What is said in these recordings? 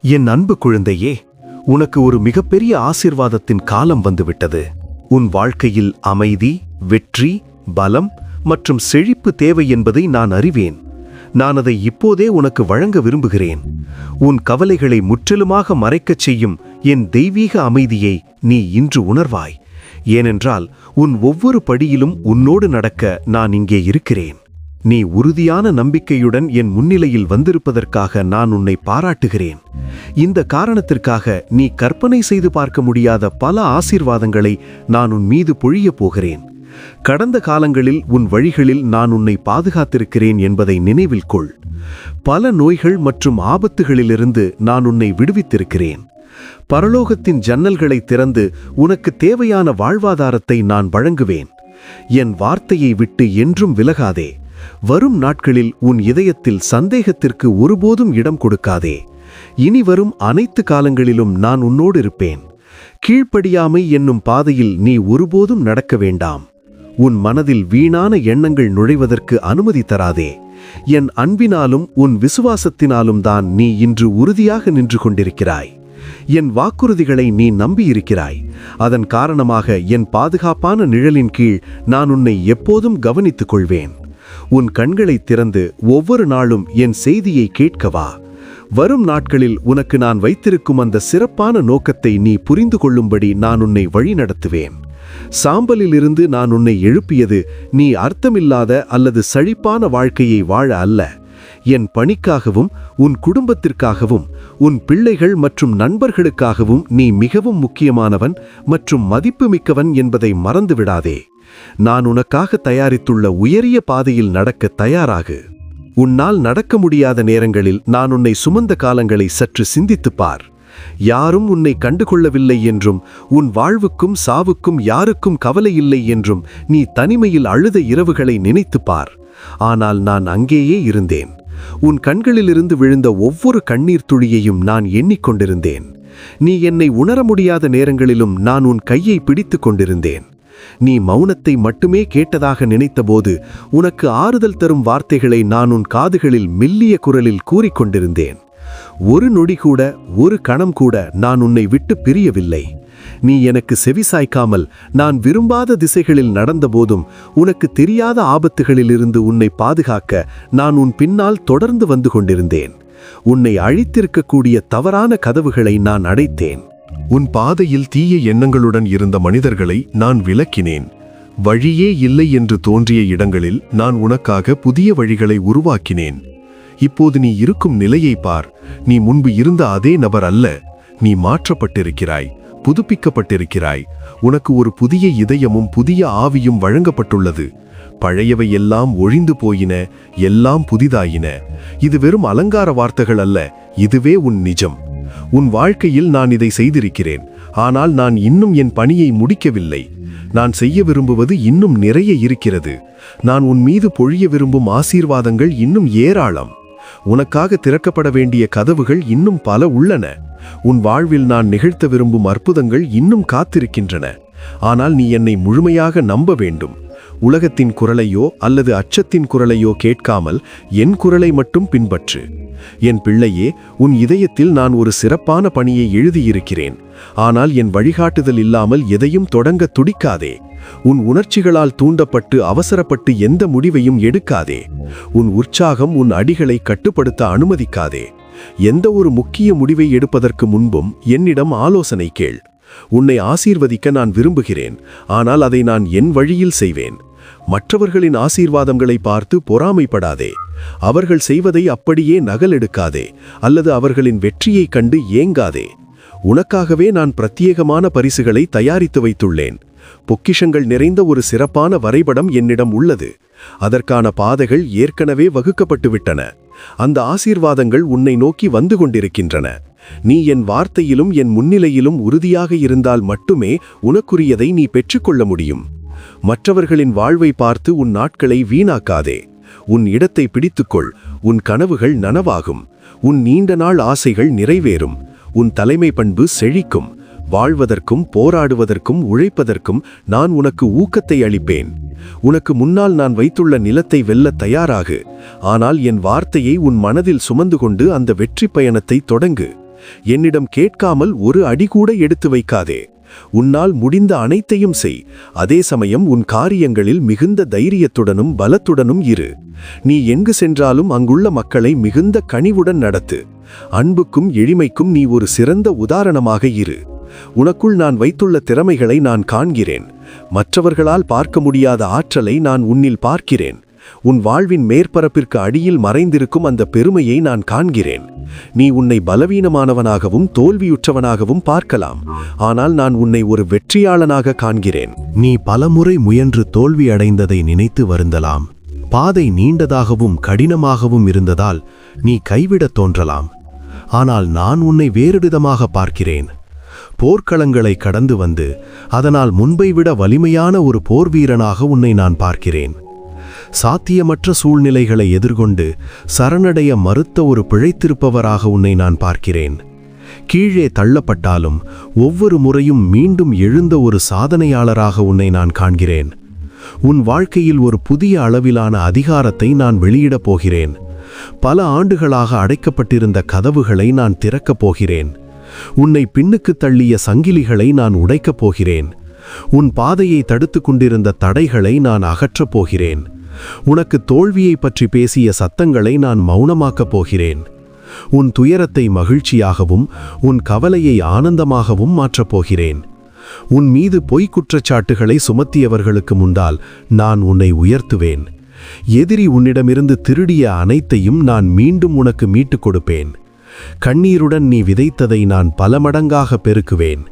என் அன்பு குழந்தையே, உனக்கு ஒரு மிகப்பெரிய ஆசீர்வாதத்தின் காலம் வந்துவிட்டது. உன் வாழ்க்கையில் அமைதி, வெற்றி, பலம் மற்றும் செழிப்பு தேவை என்பதை நான் அறிவேன். நான் அதை இப்போதே உனக்கு வழங்க விரும்புகிறேன். உன் கவலைகளை முற்றிலுமாக மறைக்கச் செய்யும் என் தெய்வீக அமைதியை நீ இன்று உணர்வாய். ஏனென்றால் உன் ஒவ்வொரு படியிலும் உன்னோடு நடக்க நான் இங்கே இருக்கிறேன். நீ உறுதியான நம்பிக்கையுடன் என் முன்னிலையில் வந்திருப்பதற்காக நான் உன்னை பாராட்டுகிறேன். இந்த காரணத்திற்காக நீ கற்பனை செய்து பார்க்க முடியாத பல ஆசீர்வாதங்களை நான் உன் மீது பொழியப் போகிறேன். கடந்த காலங்களில் உன் வழிகளில் நான் உன்னை பாதுகாத்திருக்கிறேன் என்பதை நினைவில் கொள். பல நோய்கள் மற்றும் ஆபத்துகளிலிருந்து நான் உன்னை விடுவித்திருக்கிறேன். பரலோகத்தின் ஜன்னல்களை திறந்து உனக்கு தேவையான வாழ்வாதாரத்தை நான் வழங்குவேன். என் வார்த்தையை விட்டு என்றும் விலகாதே. வரும் நாட்களில் உன் இதயத்தில் சந்தேகத்திற்கு ஒருபோதும் இடம் கொடுக்காதே. இனி வரும் அனைத்து காலங்களிலும் நான் உன்னோடு இருப்பேன். கீழ்ப்படியாமை என்னும் பாதையில் நீ ஒருபோதும் நடக்க வேண்டாம். உன் மனதில் வீணான எண்ணங்கள் நுழைவதற்கு அனுமதி தராதே. என் அன்பினாலும் உன் விசுவாசத்தினாலும் தான் நீ இன்று உறுதியாக நின்று கொண்டிருக்கிறாய். என் வாக்குறுதிகளை நீ நம்பியிருக்கிறாய். அதன் காரணமாக என் பாதுகாப்பான நிழலின் கீழ் நான் உன்னை எப்போதும் கவனித்துக் கொள்வேன். உன் கண்களை திறந்து ஒவ்வொரு நாளும் என் செய்தியை கேட்கவா. வரும் நாட்களில் உனக்கு நான் வைத்திருக்கும் அந்த சிறப்பான நோக்கத்தை நீ புரிந்து கொள்ளும்படி நான் உன்னை வழிநடத்துவேன். சாம்பலிலிருந்து நான் உன்னை எழுப்பியது நீ அர்த்தமில்லாத அல்லது சழிப்பான வாழ்க்கையை வாழ அல்ல. என் பணிக்காகவும் உன் குடும்பத்திற்காகவும் உன் பிள்ளைகள் மற்றும் நண்பர்களுக்காகவும் நீ மிகவும் முக்கியமானவன் மற்றும் மதிப்புமிக்கவன் என்பதை மறந்துவிடாதே. நான் உனக்காக தயாரித்துள்ள உயரிய பாதையில் நடக்க தயாராகு. உன்னால் நடக்க முடியாத நேரங்களில் நான் உன்னை சுமந்த காலங்களை சற்று சிந்தித்துப் பார். யாரும் உன்னை கண்டுகொள்ளவில்லை என்றும் உன் வாழ்வுக்கும் சாவுக்கும் யாருக்கும் கவலை இல்லை என்றும் நீ தனிமையில் அழுத இரவுகளை நினைத்துப் பார். ஆனால் நான் அங்கேயே இருந்தேன். உன் கண்களிலிருந்து விழுந்த ஒவ்வொரு கண்ணீர் துளியையும் நான் எண்ணிக்கொண்டிருந்தேன். நீ என்னை உணர முடியாத நேரங்களிலும் நான் உன் கையை பிடித்து கொண்டிருந்தேன். நீ மௌனத்தை மட்டுமே கேட்டதாக நினைத்தபோது உனக்கு ஆறுதல் தரும் வார்த்தைகளை நான் உன் காதுகளில் மெல்லிய குரலில் கூறிக்கொண்டிருந்தேன். ஒரு நொடி கூட, ஒரு கணம் கூட நான் உன்னை விட்டு பிரியவில்லை. நீ எனக்கு செவிசாய்க்காமல் நான் விரும்பாத திசைகளில் நடந்தபோதும் உனக்கு தெரியாத ஆபத்துகளிலிருந்து உன்னை பாதுகாக்க நான் உன் பின்னால் தொடர்ந்து வந்து கொண்டிருந்தேன். உன்னை அழித்திருக்கக்கூடிய தவறான கதவுகளை நான் அடைத்தேன். உன் பாதையில் தீய எண்ணங்களுடன் இருந்த மனிதர்களை நான் விலக்கினேன். வழியே இல்லை என்று தோன்றிய இடங்களில் நான் உனக்காக புதிய வழிகளை உருவாக்கினேன். இப்போது நீ இருக்கும் நிலையை பார். நீ முன்பு இருந்த அதே நபர் அல்ல. நீ மாற்றப்பட்டிருக்கிறாய், புதுப்பிக்கப்பட்டிருக்கிறாய். உனக்கு ஒரு புதிய இதயமும் புதிய ஆவியும் வழங்கப்பட்டுள்ளது. பழையவை எல்லாம் ஒழிந்து போயின, எல்லாம் புதிதாயின. இது வெறும் அலங்கார வார்த்தைகள் அல்ல, இதுவே உன் நிஜம். உன் வாழ்க்கையில் நான் இதை செய்திருக்கிறேன். ஆனால் நான் இன்னும் என் பணியை முடிக்கவில்லை. நான் செய்ய விரும்புவது இன்னும் நிறைய இருக்கிறது. நான் உன் மீது பொழிய விரும்பும் ஆசீர்வாதங்கள் இன்னும் ஏராளம். உனக்காக திறக்கப்பட வேண்டிய கதவுகள் இன்னும் பல உள்ளன. உன் வாழ்வில் நான் நிகழ்த்த விரும்பும் அற்புதங்கள் இன்னும் காத்திருக்கின்றன. ஆனால் நீ என்னை முழுமையாக நம்ப வேண்டும். உலகத்தின் குரலையோ அல்லது அச்சத்தின் குரலையோ கேட்காமல் என் குரலை மட்டும் பின்பற்று. என் பிள்ளையே, உன் இதயத்தில் நான் ஒரு சிறப்பான பணியை எழுதியிருக்கிறேன். ஆனால் என் வழிகாட்டுதல் இல்லாமல் எதையும் தொடங்க துடிக்காதே. உன் உணர்ச்சிகளால் தூண்டப்பட்டு அவசரப்பட்டு எந்த முடிவையும் எடுக்காதே. உன் உற்சாகம் உன் அடிகளை கட்டுப்படுத்த அனுமதிக்காதே. எந்த ஒரு முக்கிய முடிவை எடுப்பதற்கு முன்பும் என்னிடம் ஆலோசனை கேள். உன்னை ஆசீர்வதிக்க நான் விரும்புகிறேன், ஆனால் அதை நான் என் வழியில் செய்வேன். மற்றவர்களின் ஆசீர்வாதங்களை பார்த்து பொறாமைப்படாதே. அவர்கள் செய்வதை அப்படியே நகலெடுக்காதே, அல்லது அவர்களின் வெற்றியைக் கண்டு ஏங்காதே. உனக்காகவே நான் பிரத்யேகமான பரிசுகளை தயாரித்து வைத்துள்ளேன். பொக்கிஷங்கள் நிறைந்த ஒரு சிறப்பான வரைபடம் என்னிடம் உள்ளது. அதற்கான பாதைகள் ஏற்கனவே வகுக்கப்பட்டுவிட்டன. அந்த ஆசீர்வாதங்கள் உன்னை நோக்கி வந்து கொண்டிருக்கின்றன. நீ என் வார்த்தையிலும் என் முன்னிலையிலும் உறுதியாக இருந்தால் மட்டுமே உனக்குரியதை நீ பெற்றுக்கொள்ள முடியும். மற்றவர்களின் வாழ்வை பார்த்து உன் நாட்களை வீணாக்காதே. உன் இடத்தை பிடித்துக்கொள். உன் கனவுகள் நனவாகும். உன் நீண்ட நாள் ஆசைகள் நிறைவேறும். உன் தலைமை பண்பு செழிக்கும். வாழ்வதற்கும் போராடுவதற்கும் உழைப்பதற்கும் நான் உனக்கு ஊக்கத்தை அளிப்பேன். உனக்கு முன்னால் நான் வைத்துள்ள நிலத்தை வெல்ல தயாராகு. ஆனால் என் வார்த்தையை உன் மனதில் சுமந்து கொண்டு அந்த வெற்றி பயணத்தை தொடங்கு. என்னிடம் கேட்காமல் ஒரு அடி கூட எடுத்து வைக்காதே. உன்னால் முடிந்த அனைத்தையும் செய். அதே சமயம் உன் காரியங்களில் மிகுந்த தைரியத்துடனும் பலத்துடனும் இரு. நீ எங்கு சென்றாலும் அங்குள்ள மக்களை மிகுந்த கனிவுடன் நடத்து. அன்புக்கும் எளிமைக்கும் நீ ஒரு சிறந்த உதாரணமாக இரு. உனக்குள் நான் வைத்துள்ள திறமைகளை நான் காண்கிறேன். மற்றவர்களால் பார்க்க முடியாத ஆற்றலை நான் உன்னில் பார்க்கிறேன். உன் வாழ்வின் மேற்பரப்பிற்கு அடியில் மறைந்திருக்கும் அந்த பெருமையை நான் காண்கிறேன். நீ உன்னை பலவீனமானவனாகவும் தோல்வியுற்றவனாகவும் பார்க்கலாம். ஆனால் நான் உன்னை ஒரு வெற்றியாளனாக காண்கிறேன். நீ பலமுறை முயன்று தோல்வி அடைந்ததை நினைத்து வருந்தலாம். பாதை நீண்டதாகவும் கடினமாகவும் இருந்ததால் நீ கைவிடத் தோன்றலாம். ஆனால் நான் உன்னை வேறுவிதமாக பார்க்கிறேன். போர்க்களங்களை கடந்து வந்து அதனால் முன்பை விட வலிமையான ஒரு போர்வீரனாக உன்னை நான் பார்க்கிறேன். சாத்தியமற்ற சூழ்நிலைகளை எதிர்கொண்டு சரணடைய மறுத்த ஒரு பிழைத்திருப்பவராக உன்னை நான் பார்க்கிறேன். கீழே தள்ளப்பட்டாலும் ஒவ்வொரு முறையும் மீண்டும் எழுந்த ஒரு சாதனையாளராக உன்னை நான் காண்கிறேன். உன் வாழ்க்கையில் ஒரு புதிய அளவிலான அதிகாரத்தை நான் வெளியிடப் போகிறேன். பல ஆண்டுகளாக அடைக்கப்பட்டிருந்த கதவுகளை நான் திறக்கப் போகிறேன். உன்னை பின்னுக்கு தள்ளிய சங்கிலிகளை நான் உடைக்கப் போகிறேன். உன் பாதையை தடுத்து கொண்டிருந்த தடைகளை நான் அகற்றப் போகிறேன். உனக்கு தோல்வியை பற்றி பேசிய சத்தங்களை நான் மௌனமாக்கப் போகிறேன். உன் துயரத்தை மகிழ்ச்சியாகவும் உன் கவலையை ஆனந்தமாகவும் மாற்றப் போகிறேன். உன் மீது பொய் குற்றச்சாட்டுகளை சுமத்தியவர்களுக்கு முன்னால் நான் உன்னை உயர்த்துவேன். எதிரி உன்னிடமிருந்து திருடிய அனைத்தையும் நான் மீண்டும் உனக்கு மீட்டுக் கொடுப்பேன். கண்ணீருடன் நீ விதைத்ததை நான் பல மடங்காக பெருக்குவேன்.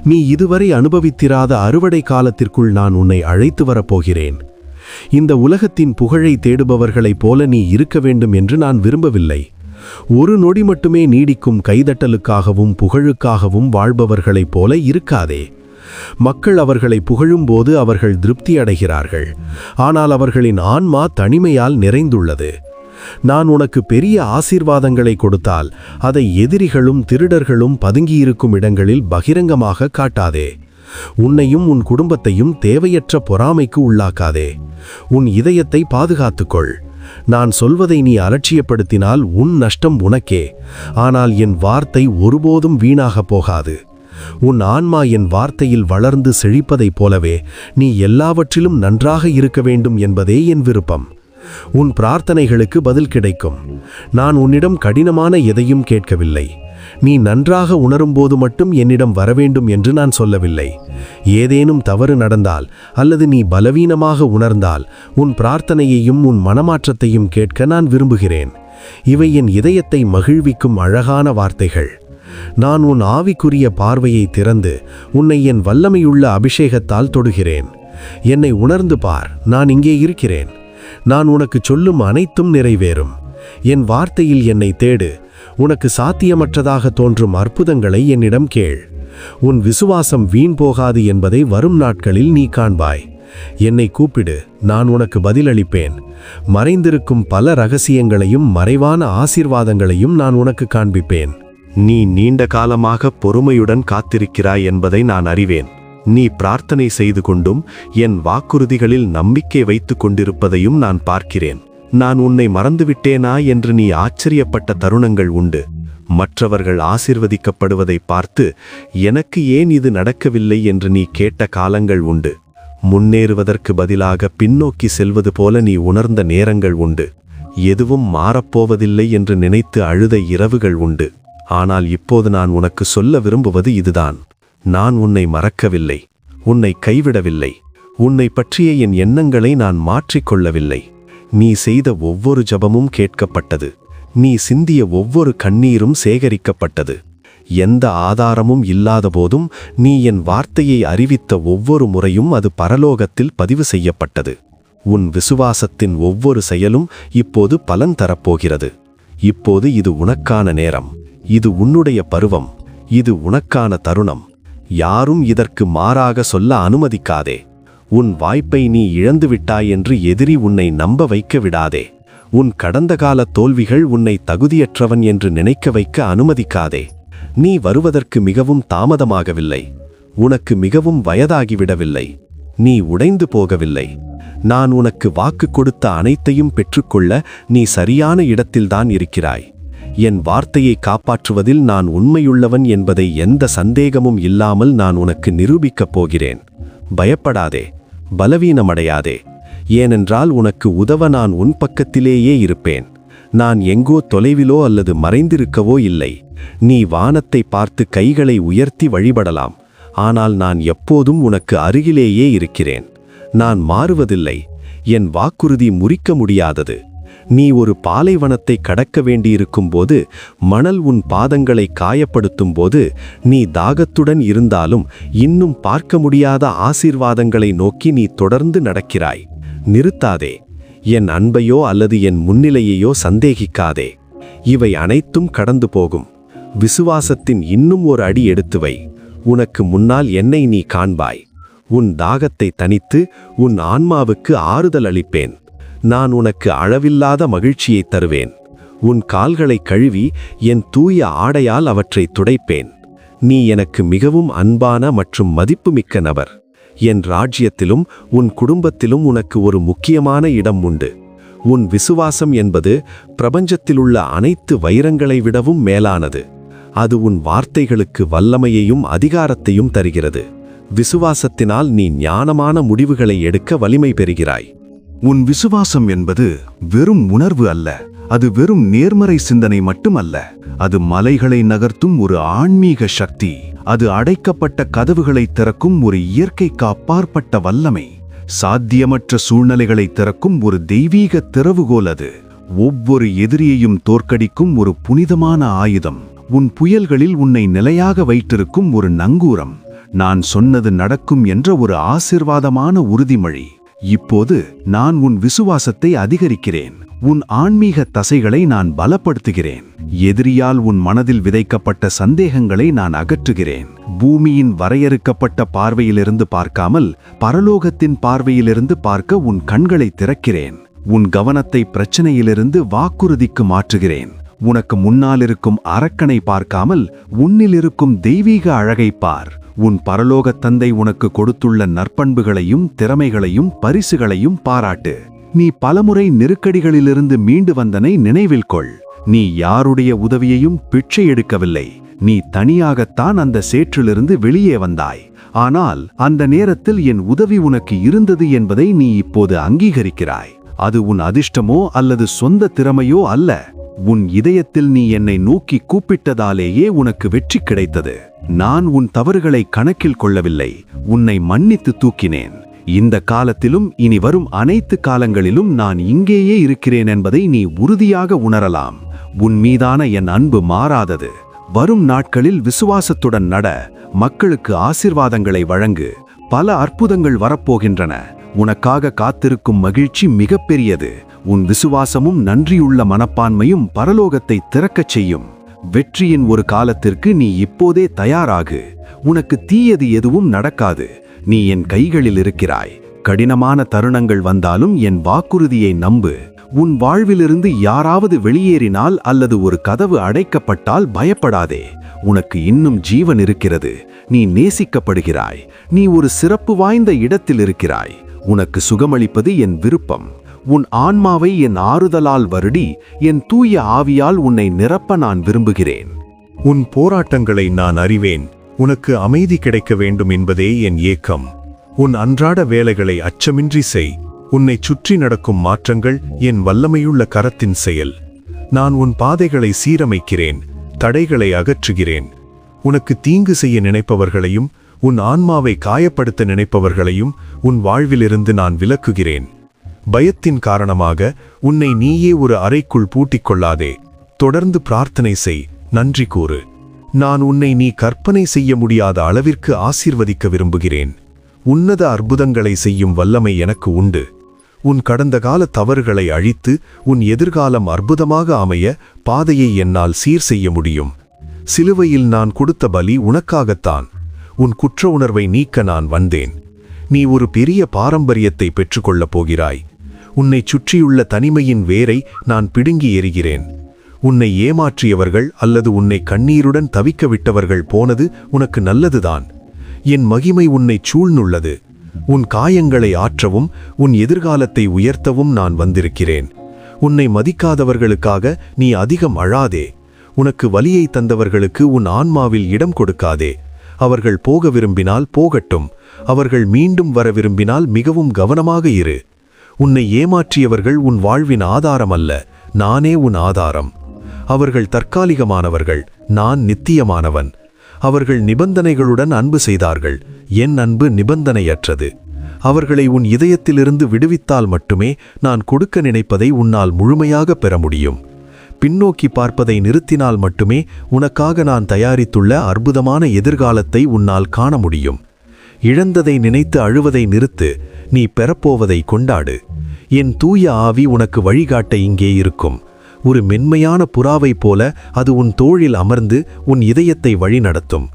நீ இதுவரை அனுபவித்திராத அறுவடை காலத்திற்குள் நான் உன்னை அழைத்து வரப்போகிறேன். இந்த உலகத்தின் புகழை தேடுபவர்களைப் போல நீ இருக்க வேண்டும் என்று நான் விரும்பவில்லை. ஒரு நொடி மட்டுமே நீடிக்கும் கைதட்டலுக்காகவும் புகழுக்காகவும் வாழ்பவர்களைப் போல இருக்காதே. மக்கள் அவர்களை புகழும்போது அவர்கள் திருப்தி அடைகிறார்கள். ஆனால் அவர்களின் ஆன்மா தனிமையால் நிறைந்துள்ளது. நான் உனக்கு பெரிய ஆசீர்வாதங்களை கொடுத்தால் அதை எதிரிகளும் திருடர்களும் பதுங்கியிருக்கும் இடங்களில் பகிரங்கமாக காட்டாதே. உன்னையும் உன் குடும்பத்தையும் தேவையற்ற பொறாமைக்கு உள்ளாக்காதே. உன் இதயத்தை பாதுகாத்துக்கொள். நான் சொல்வதை நீ அலட்சியப்படுத்தினால் உன் நஷ்டம் உனக்கே. ஆனால் என் வார்த்தை ஒருபோதும் வீணாக போகாது. உன் ஆன்மா என் வார்த்தையில் வளர்ந்து செழிப்பதைப் போலவே நீ எல்லாவற்றிலும் நன்றாக இருக்க வேண்டும் என்பதே என் விருப்பம். உன் பிரார்த்தனைகளுக்கு பதில் கிடைக்கும். நான் உன்னிடம் கடினமான எதையும் கேட்கவில்லை. நீ நன்றாக உணரும்போது மட்டும் என்னிடம் வரவேண்டும் என்று நான் சொல்லவில்லை. ஏதேனும் தவறு நடந்தால் அல்லது நீ பலவீனமாக உணர்ந்தால் உன் பிரார்த்தனையையும் உன் மனமாற்றத்தையும் கேட்க நான் விரும்புகிறேன். இவை என் இதயத்தை மகிழ்விக்கும் அழகான வார்த்தைகள். நான் உன் ஆவிக்குரிய பார்வையை திறந்து உன்னை என் வல்லமையுள்ள அபிஷேகத்தால் தொடுகிறேன். என்னை உணர்ந்து பார், நான் இங்கே இருக்கிறேன். நான் உனக்கு சொல்லும் அனைத்தும் நிறைவேறும். என் வார்த்தையில் என்னை தேடு. உனக்கு சாத்தியமற்றதாக தோன்றும் அற்புதங்களை என்னிடம் கேள். உன் விசுவாசம் வீண் போகாது என்பதை வரும் நாட்களில் நீ காண்பாய். என்னை கூப்பிடு, நான் உனக்கு பதிலளிப்பேன். மறைந்திருக்கும் பல ரகசியங்களையும் மறைவான ஆசீர்வாதங்களையும் நான் உனக்கு காண்பிப்பேன். நீ நீண்ட காலமாக பொறுமையுடன் காத்திருக்கிறாய் என்பதை நான் அறிவேன். நீ பிரார்த்தனை செய்து கொண்டும் என் வாக்குறுதிகளில் நம்பிக்கை வைத்து கொண்டிருப்பதையும் நான் பார்க்கிறேன். நான் உன்னை மறந்துவிட்டேனா என்று நீ ஆச்சரியப்பட்ட தருணங்கள் உண்டு. மற்றவர்கள் ஆசீர்வதிக்கப்படுவதை பார்த்து எனக்கு ஏன் இது நடக்கவில்லை என்று நீ கேட்ட காலங்கள் உண்டு. முன்னேறுவதற்கு பதிலாக பின்னோக்கி செல்வது போல நீ உணர்ந்த நேரங்கள் உண்டு. எதுவும் மாறப்போவதில்லை என்று நினைத்து அழுத இரவுகள் உண்டு. ஆனால் இப்போது நான் உனக்கு சொல்ல விரும்புவது இதுதான். நான் உன்னை மறக்கவில்லை, உன்னை கைவிடவில்லை. உன்னை பற்றிய என் எண்ணங்களை நான் மாற்றிக்கொள்ளவில்லை. நீ செய்த ஒவ்வொரு ஜபமும் கேட்கப்பட்டது. நீ சிந்திய ஒவ்வொரு கண்ணீரும் சேகரிக்கப்பட்டது. எந்த ஆதாரமும் இல்லாத போதும் நீ என் வார்த்தையை அறிவித்த ஒவ்வொரு முறையும் அது பரலோகத்தில் பதிவு செய்யப்பட்டது. உன் விசுவாசத்தின் ஒவ்வொரு செயலும் இப்போது பலன் தரப்போகிறது. இப்போது இது உனக்கான நேரம். இது உன்னுடைய பருவம். இது உனக்கான தருணம். யாரும் இதற்கு மாறாக சொல்ல அனுமதிக்காதே. உன் வாய்ப்பை நீ இழந்துவிட்டாய் என்று எதிரி உன்னை நம்ப வைக்க விடாதே. உன் கடந்த கால தோல்விகள் உன்னை தகுதியற்றவன் என்று நினைக்க வைக்க அனுமதிக்காதே. நீ வருவதற்கு மிகவும் தாமதமாகவில்லை. உனக்கு மிகவும் வயதாகிவிடவில்லை. நீ உடைந்து போகவில்லை. நான் உனக்கு வாக்கு கொடுத்த அனைத்தையும் பெற்றுக்கொள்ள நீ சரியான இடத்தில்தான் இருக்கிறாய். என் வார்த்தையை காப்பாற்றுவதில் நான் உண்மையுள்ளவன் என்பதை எந்த சந்தேகமும் இல்லாமல் நான் உனக்கு நிரூபிக்கப் போகிறேன். பயப்படாதே, பலவீனமடையாதே. ஏனென்றால் உனக்கு உதவ நான் உன் பக்கத்திலேயே இருப்பேன். நான் எங்கோ தொலைவிலோ அல்லது மறைந்திருக்கவோ இல்லை. நீ வானத்தை பார்த்து கைகளை உயர்த்தி வழிபடலாம். ஆனால் நான் எப்போதும் உனக்கு அருகிலேயே இருக்கிறேன். நான் மாறுவதில்லை. என் வாக்குறுதி முறிக்க முடியாதது. நீ ஒரு பாலைவனத்தை கடக்க வேண்டியிருக்கும்போது, மணல் உன் பாதங்களை காயப்படுத்தும்போது, நீ தாகத்துடன் இருந்தாலும் இன்னும் பார்க்க முடியாத ஆசீர்வாதங்களை நோக்கி நீ தொடர்ந்து நடக்கிறாய். நிறுத்தாதே. என் அன்பையோ அல்லது என் முன்னிலையையோ சந்தேகிக்காதே. இவை அனைத்தும் கடந்து போகும். விசுவாசத்தின் இன்னும் ஒரு அடி எடுத்து வை. உனக்கு முன்னால் என்னை நீ காண்பாய். உன் தாகத்தை தணித்து உன் ஆன்மாவுக்கு ஆறுதல் அளிப்பேன். நான் உனக்கு அளவில்லாத மகிழ்ச்சியை தருவேன். உன் கால்களை கழுவி என் தூய ஆடையால் அவற்றை துடைப்பேன். நீ எனக்கு மிகவும் அன்பான மற்றும் மதிப்புமிக்க நபர். என் ராஜ்யத்திலும் உன் குடும்பத்திலும் உனக்கு ஒரு முக்கியமான இடம் உண்டு. உன் விசுவாசம் என்பது பிரபஞ்சத்திலுள்ள அனைத்து வைரங்களை விடவும் மேலானது. அது உன் வார்த்தைகளுக்கு வல்லமையையும் அதிகாரத்தையும் தருகிறது. விசுவாசத்தினால் நீ ஞானமான முடிவுகளை எடுக்க வலிமை பெறுகிறாய். உன் விசுவாசம் என்பது வெறும் உணர்வு அல்ல. அது வெறும் நேர்மறை சிந்தனை மட்டுமல்ல. அது மலைகளை நகர்த்தும் ஒரு ஆன்மீக சக்தி. அது அடைக்கப்பட்ட கதவுகளை திறக்கும் ஒரு இயற்கைக்கு அப்பாற்பட்ட வல்லமை. சாத்தியமற்ற சூழ்நிலைகளை திறக்கும் ஒரு தெய்வீக திறவுகோல் அது. ஒவ்வொரு எதிரியையும் தோற்கடிக்கும் ஒரு புனிதமான ஆயுதம். உன் புயல்களில் உன்னை நிலையாக வைத்திருக்கும் ஒரு நங்கூரம். நான் சொன்னது நடக்கும் என்ற ஒரு ஆசீர்வாதமான உறுதிமொழி. இப்போது நான் உன் விசுவாசத்தை அதிகரிக்கிறேன். உன் ஆன்மீக தசைகளை நான் பலப்படுத்துகிறேன். எதிரியால் உன் மனதில் விதைக்கப்பட்ட சந்தேகங்களை நான் அகற்றுகிறேன். பூமியின் வரையறுக்கப்பட்ட பார்வையிலிருந்து பார்க்காமல் பரலோகத்தின் பார்வையிலிருந்து பார்க்க உன் கண்களை திறக்கிறேன். உன் கவனத்தை பிரச்சனையிலிருந்து வாக்குறுதிக்கு மாற்றுகிறேன். உனக்கு முன்னால் இருக்கும் அரக்கனை பார்க்காமல் உன்னில் இருக்கும் தெய்வீக அழகை பார். உன் பரலோகத் தந்தை உனக்கு கொடுத்துள்ள நற்பண்புகளையும் திறமைகளையும் பரிசுகளையும் பாராட்டு. நீ பலமுறை நெருக்கடிகளிலிருந்து மீண்டு வந்தனை நினைவில் கொள். நீ யாருடைய உதவியையும் பிச்சை எடுக்கவில்லை. நீ தனியாகத்தான் அந்த சேற்றிலிருந்து வெளியே வந்தாய். ஆனால் அந்த நேரத்தில் என் உதவி உனக்கு இருந்தது என்பதை நீ இப்போது அங்கீகரிக்கிறாய். அது உன் அதிர்ஷ்டமோ அல்லது சொந்த திறமையோ அல்ல. உன் இதயத்தில் நீ என்னை நோக்கி கூப்பிட்டதாலேயே உனக்கு வெற்றி கிடைத்தது. நான் உன் தவறுகளை கணக்கில் கொள்ளவில்லை. உன்னை மன்னித்து தூக்கினேன். இந்த காலத்திலும் இனி வரும் அனைத்து காலங்களிலும் நான் இங்கேயே இருக்கிறேன் என்பதை நீ உறுதியாக உணரலாம். உன் மீதான என் அன்பு மாறாதது. வரும் நாட்களில் விசுவாசத்துடன் நட. மக்களுக்கு ஆசீர்வாதங்களை வழங்கு. பல அற்புதங்கள் வரப்போகின்றன. உனக்காக காத்திருக்கும் மகிழ்ச்சி மிகப்பெரியது. உன் விசுவாசமும் நன்றியுள்ள மனப்பான்மையும் பரலோகத்தை திறக்கச் செய்யும். வெற்றியின் ஒரு காலத்திற்கு நீ இப்போதே தயாராகு. உனக்கு தீயது எதுவும் நடக்காது. நீ என் கைகளில் இருக்கிறாய். கடினமான தருணங்கள் வந்தாலும் என் வாக்குறுதியை நம்பு. உன் வாழ்விலிருந்து யாராவது வெளியேறினால் அல்லது ஒரு கதவு அடைக்கப்பட்டால் பயப்படாதே. உனக்கு இன்னும் ஜீவன் இருக்கிறது. நீ நேசிக்கப்படுகிறாய். நீ ஒரு சிறப்பு வாய்ந்த இடத்தில் இருக்கிறாய். உனக்கு சுகமளிப்பது என் விருப்பம். உன் ஆன்மாவை என் ஆறுதலால் வருடி என் தூய ஆவியால் உன்னை நிரப்ப நான் விரும்புகிறேன். உன் போராட்டங்களை நான் அறிவேன். உனக்கு அமைதி கிடைக்க வேண்டும் என்பதே என் ஏக்கம். உன் அன்றாட வேலைகளை அச்சமின்றி செய். உன்னை சுற்றி நடக்கும் மாற்றங்கள் என் வல்லமையுள்ள கரத்தின் செயல். நான் உன் பாதைகளை சீரமைக்கிறேன். தடைகளை அகற்றுகிறேன். உனக்கு தீங்கு செய்ய நினைப்பவர்களையும் உன் ஆன்மாவை காயப்படுத்த நினைப்பவர்களையும் உன் வாழ்விலிருந்து நான் விலக்குகிறேன். பயத்தின் காரணமாக உன்னை நீயே ஒரு அறைக்குள் பூட்டிக் கொள்ளாதே. தொடர்ந்து பிரார்த்தனை செய். நன்றி கூறு. நான் உன்னை நீ கற்பனை செய்ய முடியாத அளவிற்கு ஆசீர்வதிக்க விரும்புகிறேன். உன்னத அற்புதங்களை செய்யும் வல்லமை எனக்கு உண்டு. உன் கடந்த கால தவறுகளை அழித்து உன் எதிர்காலம் அற்புதமாக அமைய பாதையை என்னால் சீர் செய்ய முடியும். சிலுவையில் நான் கொடுத்த பலி உனக்காகத்தான். உன் குற்ற உணர்வை நீக்க நான் வந்தேன். நீ ஒரு பெரிய பாரம்பரியத்தை பெற்றுக்கொள்ளப் போகிறாய். உன்னை சுற்றியுள்ள தனிமையின் வேரை நான் பிடுங்கி எறிகிறேன். உன்னை ஏமாற்றியவர்கள் அல்லது உன்னை கண்ணீருடன் தவிக்க விட்டவர்கள் போனது உனக்கு நல்லதுதான். என் மகிமை உன்னை சூழ்ந்துள்ளது. உன் காயங்களை ஆற்றவும் உன் எதிர்காலத்தை உயர்த்தவும் நான் வந்திருக்கிறேன். உன்னை மதிக்காதவர்களுக்காக நீ அதிகம் அழாதே. உனக்கு வலியை தந்தவர்களுக்கு உன் ஆன்மாவில் இடம் கொடுக்காதே. அவர்கள் போக விரும்பினால் போகட்டும். அவர்கள் மீண்டும் வர விரும்பினால் மிகவும் கவனமாக இரு. உன்னை ஏமாற்றியவர்கள் உன் வாழ்வின் ஆதாரம் அல்ல, நானே உன் ஆதாரம். அவர்கள் தற்காலிகமானவர்கள், நான் நித்தியமானவன். அவர்கள் நிபந்தனைகளுடன் அன்பு செய்தார்கள், என் அன்பு நிபந்தனையற்றது. அவர்களை உன் இதயத்திலிருந்து விடுவித்தால் மட்டுமே நான் கொடுக்க நினைப்பதை உன்னால் முழுமையாக பெற முடியும். பின்னோக்கி பார்ப்பதை நிறுத்தினால் மட்டுமே உனக்காக நான் தயாரித்துள்ள அற்புதமான எதிர்காலத்தை உன்னால் காண முடியும். இழந்ததை நினைத்து அழுவதை நிறுத்து, நீ பெறப்போவதை கொண்டாடு. என் தூய ஆவி உனக்கு வழிகாட்ட இங்கே இருக்கும். ஒரு மென்மையான புறாவைப் போல அது உன் தோளில் அமர்ந்து உன் இதயத்தை வழிநடத்தும்.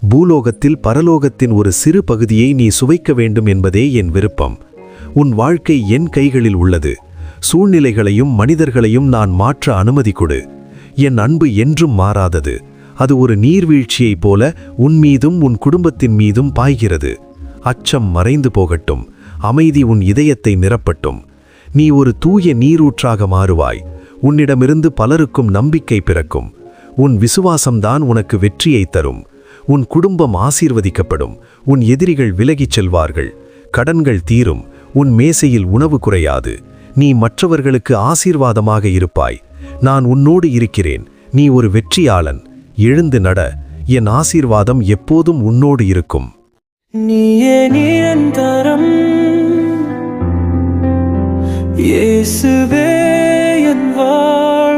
பூலோகத்தில் பரலோகத்தின் ஒரு சிறு பகுதியை நீ சுவைக்க வேண்டும் என்பதே என் விருப்பம். உன் வாழ்க்கை என் கைகளில் உள்ளது. சூழ்நிலைகளையும் மனிதர்களையும் நான் மாற்ற அனுமதி கொடு. என் அன்பு என்றும் மாறாதது. அது ஒரு நீர்வீழ்ச்சியைப் போல உன் மீதும் உன் குடும்பத்தின் மீதும் பாய்கிறது. அச்சம் மறைந்து போகட்டும், அமைதி உன் இதயத்தை நிரப்பட்டும். நீ ஒரு தூய நீரூற்றாக மாறுவாய். உன்னிடமிருந்து பலருக்கும் நம்பிக்கை பிறக்கும். உன் விசுவாசம்தான் உனக்கு வெற்றியை தரும். உன் குடும்பம் ஆசீர்வதிக்கப்படும். உன் எதிரிகள் விலகிச் செல்வார்கள். கடன்கள் தீரும். உன் மேசையில் உணவு குறையாது. நீ மற்றவர்களுக்கு ஆசீர்வாதமாக இருப்பாய். நான் உன்னோடு இருக்கிறேன். நீ ஒரு வெற்றியாளன். எழுந்து நட. என் ஆசீர்வாதம் எப்போதும் உன்னோடு இருக்கும். நீயே நிரந்தரம், இயேசுவே என் வாழ்